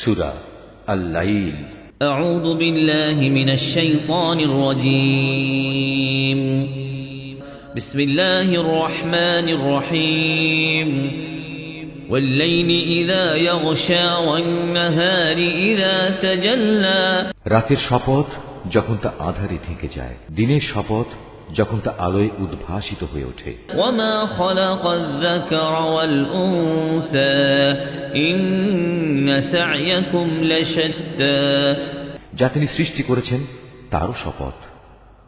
সূরা আল-লাইল। আউযু বিল্লাহি মিনাশ শাইতানির রাজীম। বিসমিল্লাহির রহমানির রহিম। والليل إذا يغشى والنهار إذا تجلى। রাতের শপথ যখন তা আঁধারে ঢেকে যায়, দিনের শপথ যখন তা আলোয় উদ্ভাসিত হয়ে ওঠে। وما خلق الذكر والأنثى إن سعيكم لشتى। যা তিনি সৃষ্টি করেছেন তারও শপথ,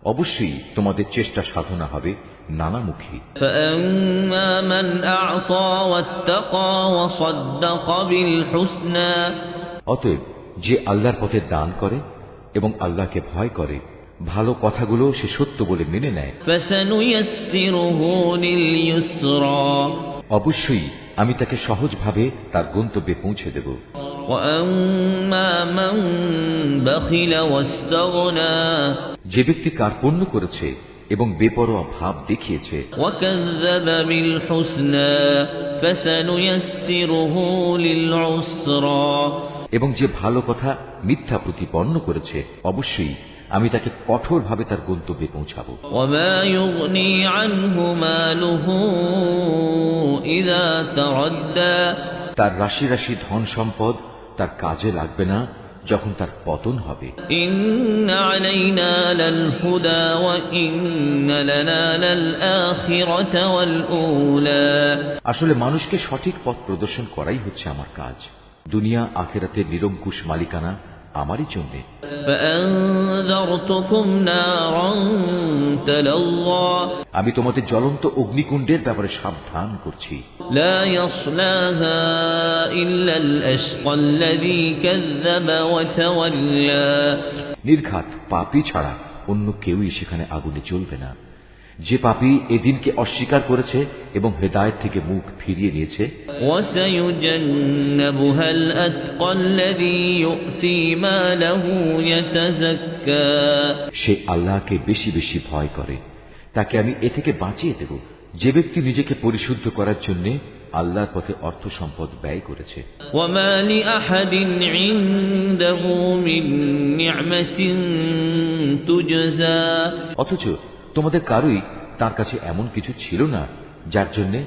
অবশ্যই তোমাদের চেষ্টা সাধনা হবে নানামুখী। فأما من أعطى واتقى وصدق بالحسنى। অতএব যে আল্লাহর পথে দান করে এবং আল্লাহকে ভয় করে, ভালো কথাগুলো সে সত্য বলে মেনে নেয়, فسنيسره لليسرى। অবশ্যই আমি তাকে সহজভাবে তার গন্তব্যে পৌঁছে দেব। وأما من بخل واستغنى। যে ব্যক্তি কার্পণ্য করেছে এবং বেপরোয়া ভাব দেখিয়েছে, وكذب بالحسنى فسنيسره للعسرى। এবং যে ভালো কথা মিথ্যা প্রতিপন্ন করেছে, অবশ্যই আমি তাকে কঠোরভাবে তার গন্তব্যে পৌঁছাবো। وما يغني عنه ماله إذا تردى। তার রাশি রাশি ধন সম্পদ তার কাজে লাগবে না যখন তার পতন হবে। إن علينا للهدى وإن لنا للآخرة والأولى। আসলে মানুষকে সঠিক পথ প্রদর্শন করাই হচ্ছে আমার কাজ। দুনিয়া আখিরাতের নিরঙ্কুশ মালিকানা আমারই জন্য। فأنذرتكم نارا تلظى। আমি তোমাদের জ্বলন্ত অগ্নিকুণ্ডের ব্যাপারে সাবধান করছি। لا يصلاها إلا الأشقى الذي كذب وتولى। নির্ঘাত পাপী ছাড়া অন্য কেউই সেখানে আগুনে জ্বলবে না। যে পাপী এদিনকে অস্বীকার করেছে এবং হেদায়েত থেকে মুখ ফিরিয়ে নিয়েছে। وسيجنبها الأتقى الذي يؤتي ماله يتزكى। সে আল্লাহকে বেশি বেশি ভয় করে, তাকে আমি এ থেকে বাঁচিয়ে দেব। যে ব্যক্তি নিজেকে পরিশুদ্ধ করার জন্য আল্লাহর পথে অর্থ সম্পদ ব্যয় করেছে। وما لأحد عنده من نعمة تجزى। অথচ তোমাদের কারোই তার কাছে এমন কিছু ছিল না যার জন্য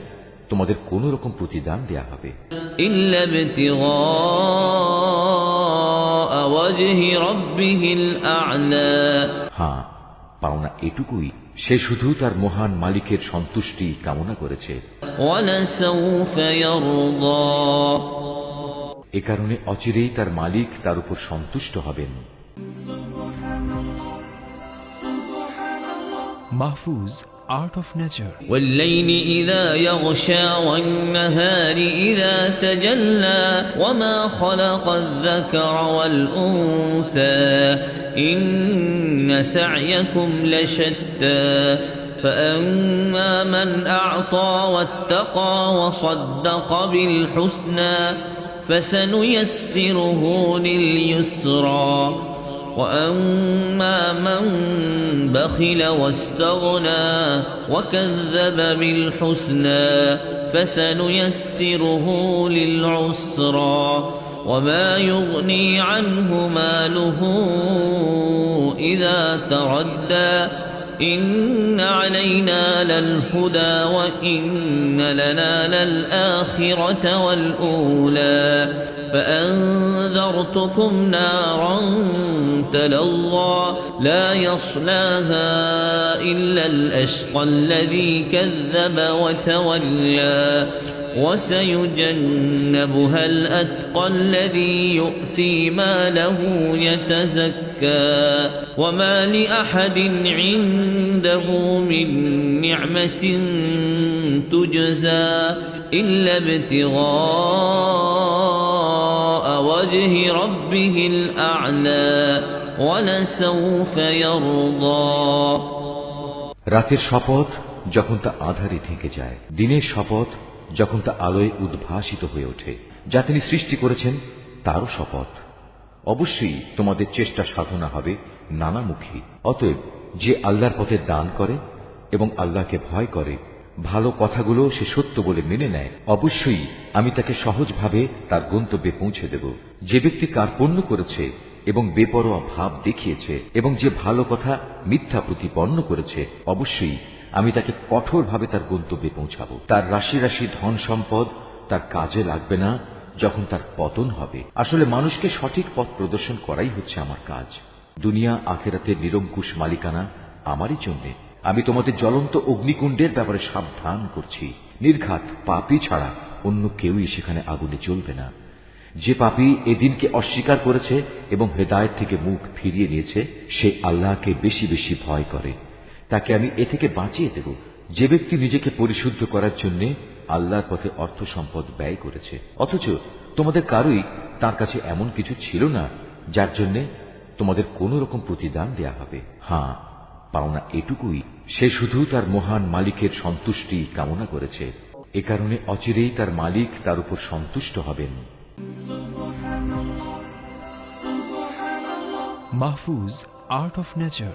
তোমাদের কোন রকম প্রতিদান দেয়া হবে। إلا ابتغاء وجه ربه الأعلى। হ্যাঁ, পাওনা এটুকুই, সে শুধু তার মহান মালিকের সন্তুষ্টি কামনা করেছে। ولسوف يرضى। এ কারণে অচিরেই তার মালিক তার উপর সন্তুষ্ট হবেন। Mahfuz, Art of Nature. والليل إذا يغشى والنهار إذا تجلى وما خلق الذكر والأنثى إن سعيكم لشتى فأما من أعطى واتقى وصدق بالحسنى فسنيسره لليسرى وأما من بخل واستغنى وكذب بالحسنى فسنيسره للعسرى وما يغني عنه ماله إذا تردى إن علينا للهدى وإن لنا للآخرة والأولى فأنذرتكم نارا تلظى لا يصلاها إلا الأشقى الذي كذب وتولى وسيجنبها الأتقى الذي يؤتي ماله يتزكى وما لأحد عنده من نعمة تجزى إلا ابتغاء وجه ربه الأعلى ولسوف يرضى। রাতের শপথ যখন তা আঁধারে ঢেকে যায়, দিনের শপথ যখন তা আলোয় উদ্ভাসিত হয়ে ওঠে। যা তিনি সৃষ্টি করেছেন তারও শপথ, অবশ্যই তোমাদের চেষ্টা সাধনা হবে নানামুখী। অতএব যে আল্লাহর পথে দান করে এবং আল্লাহকে ভয় করে, ভালো কথাগুলো সে সত্য বলে মেনে নেয়, অবশ্যই আমি তাকে সহজভাবে তার গন্তব্যে পৌঁছে দেব। যে ব্যক্তি কার্পণ্য করেছে এবং বেপরোয়া ভাব দেখিয়েছে এবং যে ভালো কথা মিথ্যা প্রতিপন্ন করেছে, অবশ্যই আমি তাকে কঠোরভাবে তার গন্তব্যে পৌঁছাবো। তার রাশি রাশি ধন সম্পদ তার কাজে লাগবে না যখন তার পতন হবে। আসলে মানুষকে সঠিক পথ প্রদর্শন করাই হচ্ছে আমার কাজ। দুনিয়া আখেরাতের নিরঙ্কুশ মালিকানা আমারই জন্যে। আমি তোমাদের জ্বলন্ত অগ্নিকুণ্ডের ব্যাপারে সাবধান করছি। নির্ঘাত পাপী ছাড়া অন্য কেউই সেখানে আগুনে জ্বলবে না। যে পাপী এদিনকে অস্বীকার করেছে এবং হেদায়েত থেকে মুখ ফিরিয়ে নিয়েছে, সে আল্লাহকে বেশি বেশি ভয় করে, তাকে আমি এ থেকে বাঁচিয়ে দেব। যে ব্যক্তি নিজেকে পরিশুদ্ধ করার জন্য আল্লাহর পথে অর্থ সম্পদ ব্যয় করেছে, অথচ তোমাদের কারোই তার কাছে এমন কিছু ছিল না যার জন্য তোমাদের কোন রকম প্রতিদান দেয়া হবে। হ্যাঁ, পাওনা এটুকুই, সে শুধু তার মহান মালিকের সন্তুষ্টি কামনা করেছে। এ কারণে অচিরেই তার মালিক তার উপর সন্তুষ্ট হবেন। Mahfuz, Art of Nature.